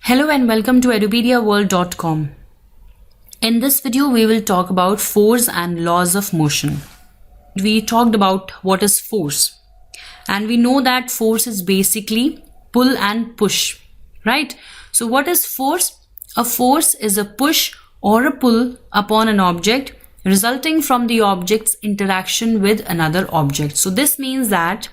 Hello and welcome to edupediaworld.com. In this video, we will talk about force and laws of motion. We talked about what is force, and we know that force is basically pull and push, right? So what is force? A force is a push or a pull upon an object resulting from the object's interaction with another object. So this means that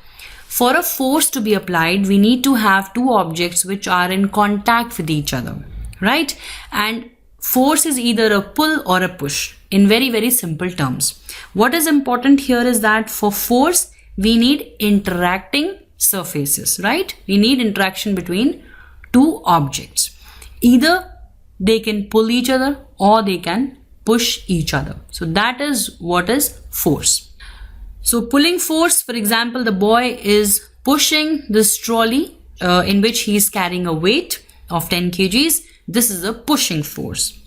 for a force to be applied, we need to have two objects which are in contact with each other, right? And force is either a pull or a push in very, very simple terms. What is important here is that for force, we need interacting surfaces, right? We need interaction between two objects. Either they can pull each other or they can push each other. So that is what is force. So pulling force, for example, the boy is pushing this trolley in which he is carrying a weight of 10 kgs. This is a pushing force.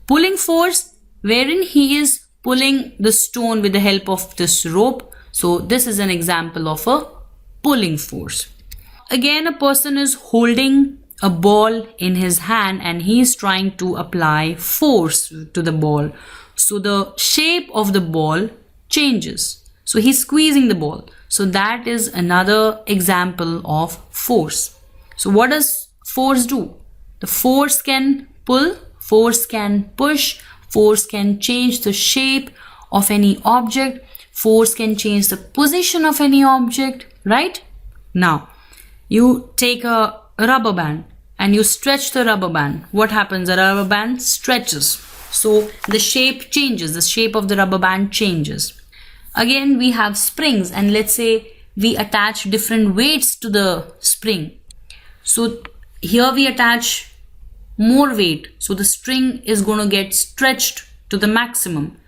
Pulling force, wherein he is pulling the stone with the help of this rope. So this is an example of a pulling force. Again, a person is holding a ball in his hand and he is trying to apply force to the ball. So the shape of the ball changes. So he's squeezing the ball. So that is another example of force. So what does force do? The force can pull, force can push, force can change the shape of any object, force can change the position of any object, right? Now, you take a rubber band and you stretch the rubber band. What happens? The rubber band stretches. So the shape changes, the shape of the rubber band changes. Again, we have springs, and let's say we attach different weights to the spring. So here we attach more weight. So the string is going to get stretched to the maximum.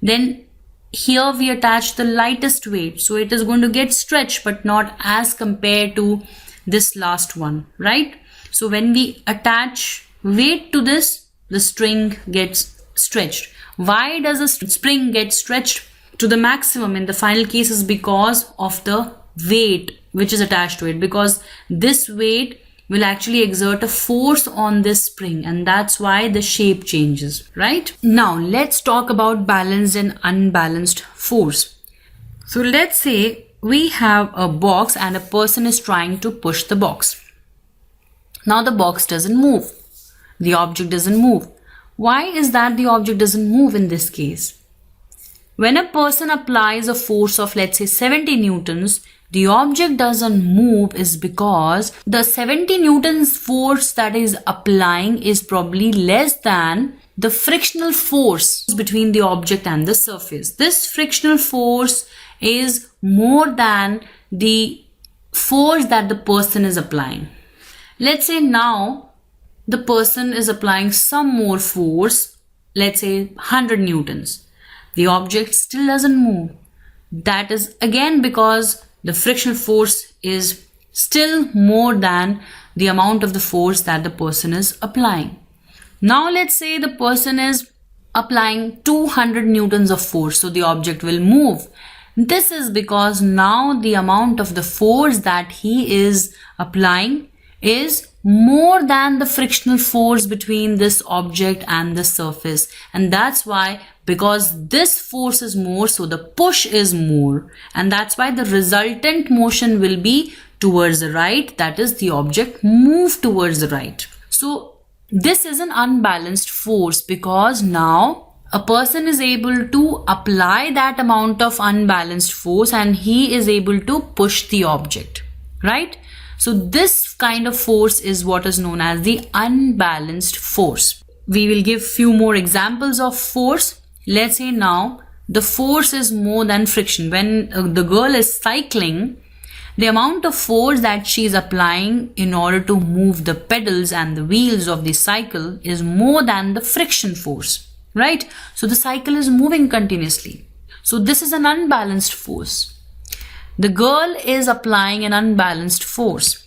Then here we attach the lightest weight. So it is going to get stretched, but not as compared to this last one, right? So when we attach weight to this, the string gets stretched. Why does a spring get stretched to the maximum in the final case? Is because of the weight which is attached to it, because this weight will actually exert a force on this spring, and that's why the shape changes, right? Now let's talk about balanced and unbalanced force. So let's say we have a box and a person is trying to push the box. Now the box doesn't move, the object doesn't move. Why is that the object doesn't move in this case? When a person applies a force of, let's say, 70 newtons, the object doesn't move is because the 70 newtons force that is applying is probably less than the frictional force between the object and the surface. This frictional force is more than the force that the person is applying. Let's say now the person is applying some more force, let's say 100 newtons. The object still doesn't move. That is again because the frictional force is still more than the amount of the force that the person is applying. Now let's say the person is applying 200 newtons of force, so the object will move. This is because now the amount of the force that he is applying is more than the frictional force between this object and the surface, and that's why, because this force is more, so the push is more, and that's why the resultant motion will be towards the right, that is, the object move towards the right. So this is an unbalanced force because now a person is able to apply that amount of unbalanced force and he is able to push the object, right? So this kind of force is what is known as the unbalanced force. We will give few more examples of force. Let's say now the force is more than friction. When the girl is cycling, the amount of force that she is applying in order to move the pedals and the wheels of the cycle is more than the friction force, right? So the cycle is moving continuously. So this is an unbalanced force. The girl is applying an unbalanced force.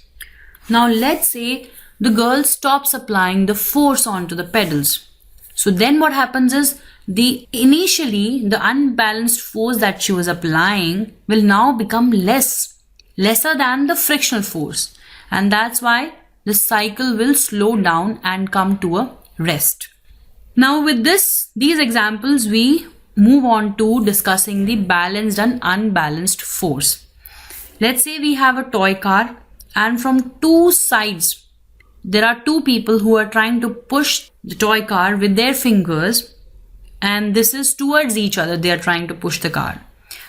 Now let's say the girl stops applying the force onto the pedals. So then what happens is initially the unbalanced force that she was applying will now become lesser than the frictional force, and that's why the cycle will slow down and come to a rest. Now with these examples, we move on to discussing the balanced and unbalanced force. Let's say we have a toy car, and from two sides there are two people who are trying to push the toy car with their fingers, and this is towards each other. They are trying to push the car.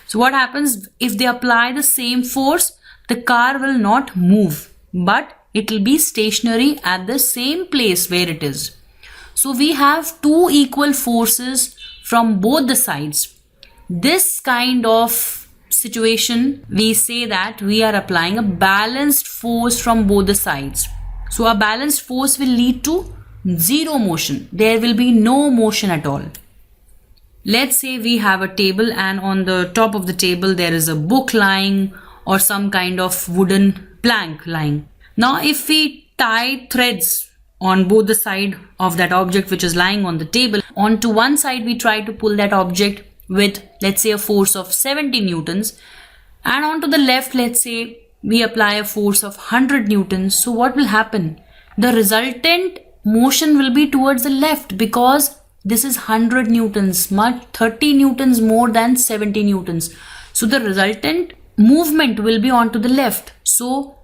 So what happens if they apply the same force? The car will not move, but it will be stationary at the same place where it is. So we have two equal forces from both the sides. This kind of situation, we say that we are applying a balanced force from both the sides. So a balanced force will lead to zero motion. There will be no motion at all. Let's say we have a table, and on the top of the table there is a book lying or some kind of wooden plank lying. Now if we tie threads on both the side of that object which is lying on the table, onto one side we try to pull that object with, let's say, a force of 70 newtons, and onto the left, let's say, we apply a force of 100 newtons. So what will happen? The resultant motion will be towards the left, because this is 100 newtons, 30 newtons more than 70 newtons. So the resultant movement will be onto the left. So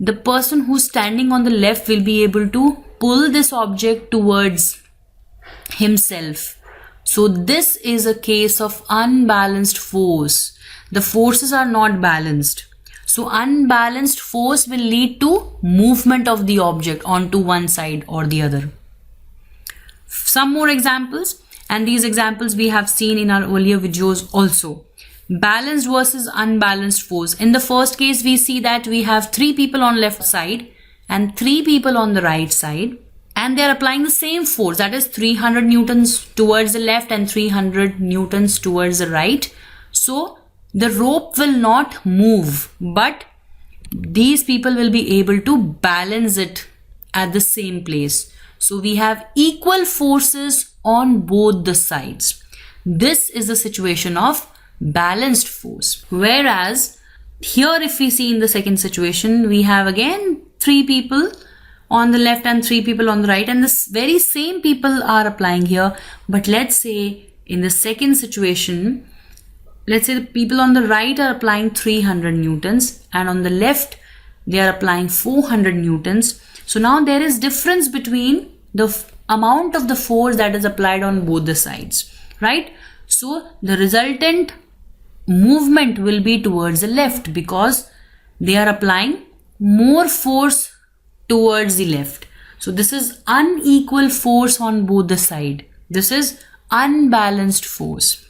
the person who's standing on the left will be able to pull this object towards himself. So this is a case of unbalanced force. The forces are not balanced. So unbalanced force will lead to movement of the object onto one side or the other. Some more examples, and these examples we have seen in our earlier videos also. Balanced versus unbalanced force. In the first case, we see that we have three people on left side and three people on the right side, and they are applying the same force, that is 300 newtons towards the left and 300 newtons towards the right. So the rope will not move, but these people will be able to balance it at the same place. So we have equal forces on both the sides. This is the situation of balanced force. Whereas here, if we see in the second situation, we have again three people on the left and three people on the right, and this very same people are applying here. But let's say in the second situation, let's say the people on the right are applying 300 newtons and on the left they are applying 400 newtons. So now there is difference between the amount of the force that is applied on both the sides, right? So the resultant movement will be towards the left, because they are applying more force towards the left. So this is unequal force on both the side. This is unbalanced force.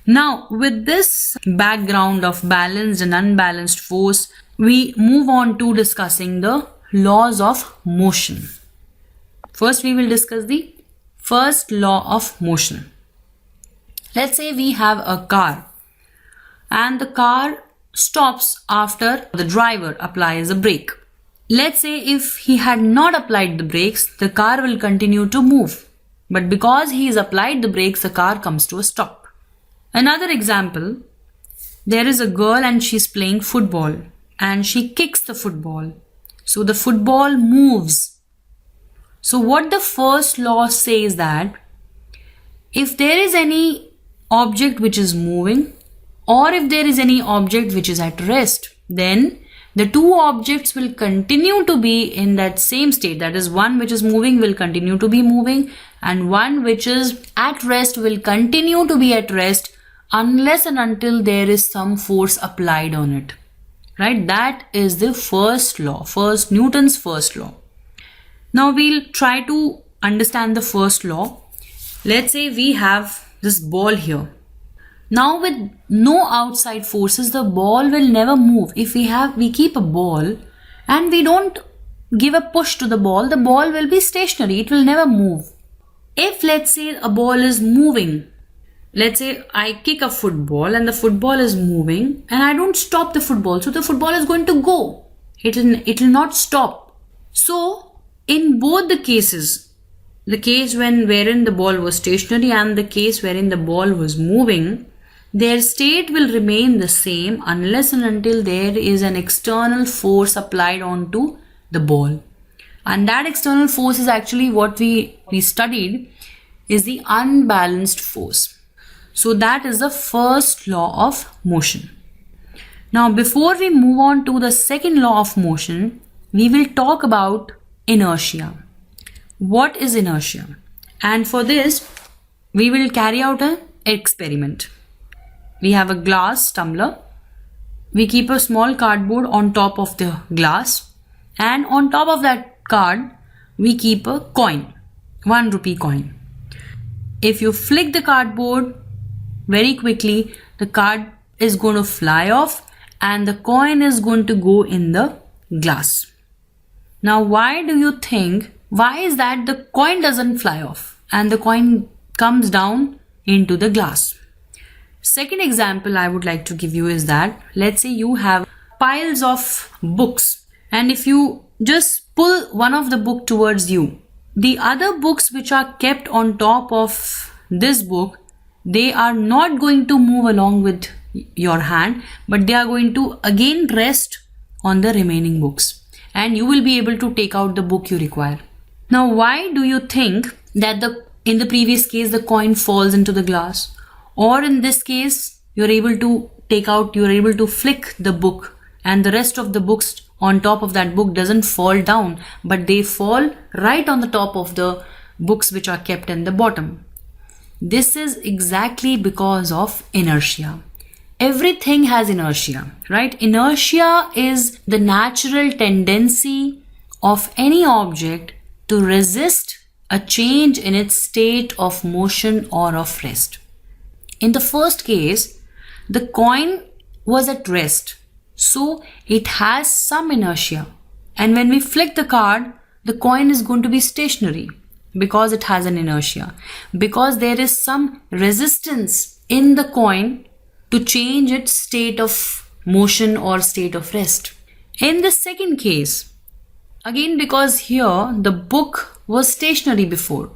Now with this background of balanced and unbalanced force, we move on to discussing the laws of motion. First we will discuss the first law of motion. Let's say we have a car, and the car stops after the driver applies a brake. Let's say if he had not applied the brakes, the car will continue to move. But because he has applied the brakes, the car comes to a stop. Another example, there is a girl and she's playing football and she kicks the football. So the football moves. So what the first law says that if there is any object which is moving, or if there is any object which is at rest, then the two objects will continue to be in that same state. That is, one which is moving will continue to be moving, and one which is at rest will continue to be at rest unless and until there is some force applied on it. Right? That is the first law, Newton's first law. Now we'll try to understand the first law. Let's say we have this ball here. Now with no outside forces, the ball will never move. If we keep a ball and we don't give a push to the ball will be stationary. It will never move. If let's say a ball is moving, let's say I kick a football and the football is moving and I don't stop the football, so the football is going to go. It will not stop. So in both the cases, the case wherein the ball was stationary and the case wherein the ball was moving, their state will remain the same unless and until there is an external force applied onto the ball. And that external force is actually what we studied is the unbalanced force. So that is the first law of motion. Now, before we move on to the second law of motion, we will talk about inertia. What is inertia? And for this, we will carry out an experiment. We have a glass tumbler. We keep a small cardboard on top of the glass, and on top of that card, we keep a coin, 1 rupee coin. If you flick the cardboard very quickly, the card is going to fly off and the coin is going to go in the glass. Now, why is that the coin doesn't fly off and the coin comes down into the glass? Second example I would like to give you is that, let's say you have piles of books, and if you just pull one of the book towards you, the other books which are kept on top of this book, they are not going to move along with your hand, but they are going to again rest on the remaining books, and you will be able to take out the book you require. Now, why do you think that in the previous case the coin falls into the glass, or in this case you're able to flick the book and the rest of the books on top of that book doesn't fall down, but they fall right on the top of the books which are kept in the bottom? This is exactly because of inertia. Everything has inertia, right? Inertia is the natural tendency of any object to resist a change in its state of motion or of rest. In the first case, the coin was at rest, so it has some inertia. And when we flick the card, the coin is going to be stationary because it has an inertia, because there is some resistance in the coin to change its state of motion or state of rest. In the second case, again, because here the book was stationary before,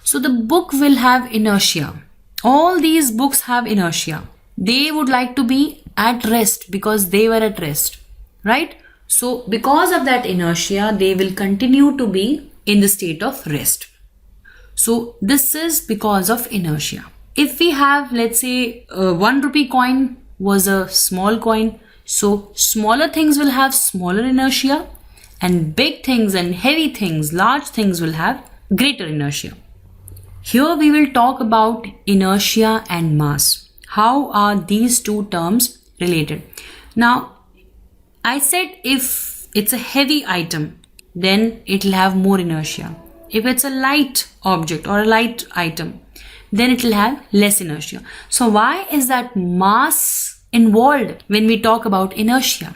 so the book will have inertia. All these books have inertia. They would like to be at rest because they were at rest, right? So because of that inertia, they will continue to be in the state of rest. So this is because of inertia. If we have, let's say, 1 rupee coin was a small coin, so smaller things will have smaller inertia, and big things and heavy things, large things will have greater inertia. Here we will talk about inertia and mass. How are these two terms related? Now, I said if it's a heavy item, then it will have more inertia. If it's a light object or a light item, then it will have less inertia. So why is that mass involved when we talk about inertia?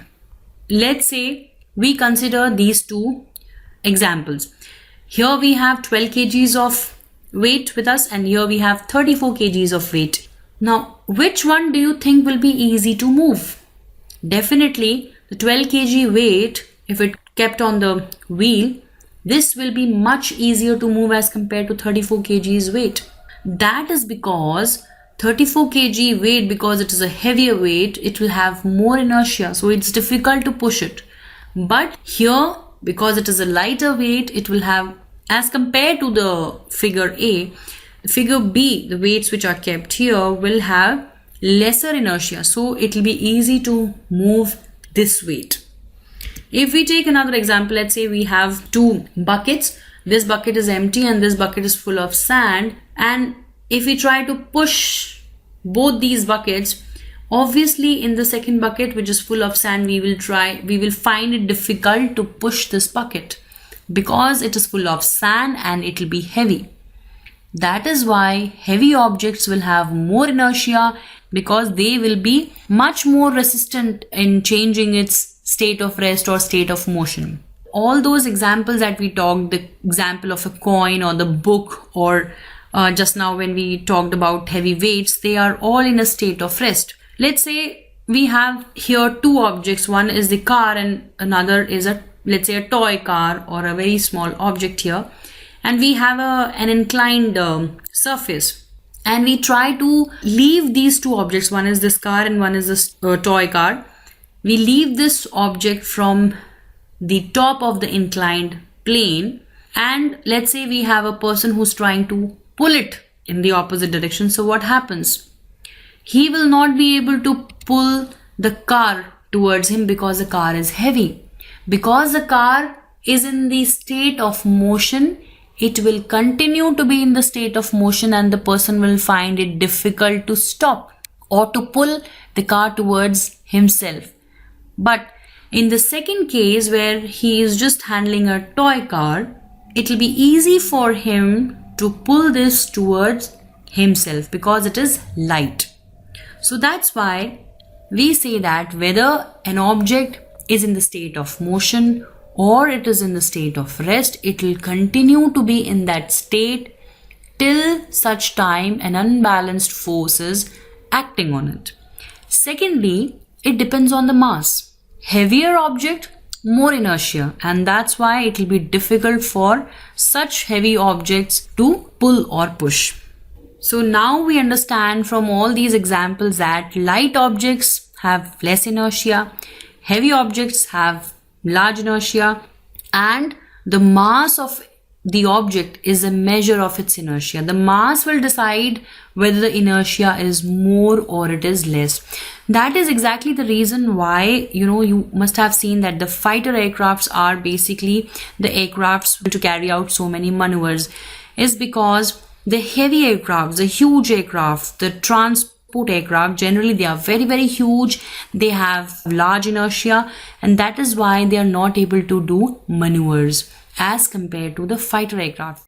Let's say we consider these two examples. Here we have 12 kgs of weight with us, and here we have 34 kgs of weight. Now, which one do you think will be easy to move? Definitely the 12 kg weight, if it kept on the wheel, this will be much easier to move as compared to 34 kgs weight. That is because 34 kg weight, because it is a heavier weight, it will have more inertia, so it's difficult to push it. But here, because it is a lighter weight, it will have, as compared to the figure A, the figure B, the weights which are kept here will have lesser inertia, so it will be easy to move this weight. If we take another example, let's say we have two buckets. This bucket is empty and this bucket is full of sand, and if we try to push both these buckets, obviously in the second bucket, which is full of sand, we will find it difficult to push this bucket because it is full of sand and it will be heavy. That is why heavy objects will have more inertia, because they will be much more resistant in changing its state of rest or state of motion. All those examples that we talked, the example of a coin or the book, or just now when we talked about heavy weights, they are all in a state of rest. Let's say we have here two objects. One is the car and another is let's say a toy car or a very small object here. And we have an inclined surface. And we try to leave these two objects. One is this car and one is this toy car. We leave this object from the top of the inclined plane, and let's say we have a person who's trying to pull it in the opposite direction. So what happens? He will not be able to pull the car towards him because the car is heavy. Because the car is in the state of motion, it will continue to be in the state of motion, and the person will find it difficult to stop or to pull the car towards himself. But in the second case, where he is just handling a toy car, it will be easy for him to pull this towards himself because it is light. So that's why we say that whether an object is in the state of motion or it is in the state of rest, it will continue to be in that state till such time an unbalanced force is acting on it. Secondly, it depends on the mass. Heavier object, more inertia, and that's why it will be difficult for such heavy objects to pull or push. So now we understand from all these examples that light objects have less inertia, heavy objects have large inertia, and the mass of the object is a measure of its inertia. The mass will decide whether the inertia is more or it is less. That is exactly the reason why, you must have seen that the fighter aircrafts are basically the aircrafts to carry out so many maneuvers, is because the heavy aircrafts, the huge aircraft, the transport aircraft, generally they are very, very huge. They have large inertia, and that is why they are not able to do maneuvers as compared to the fighter aircraft.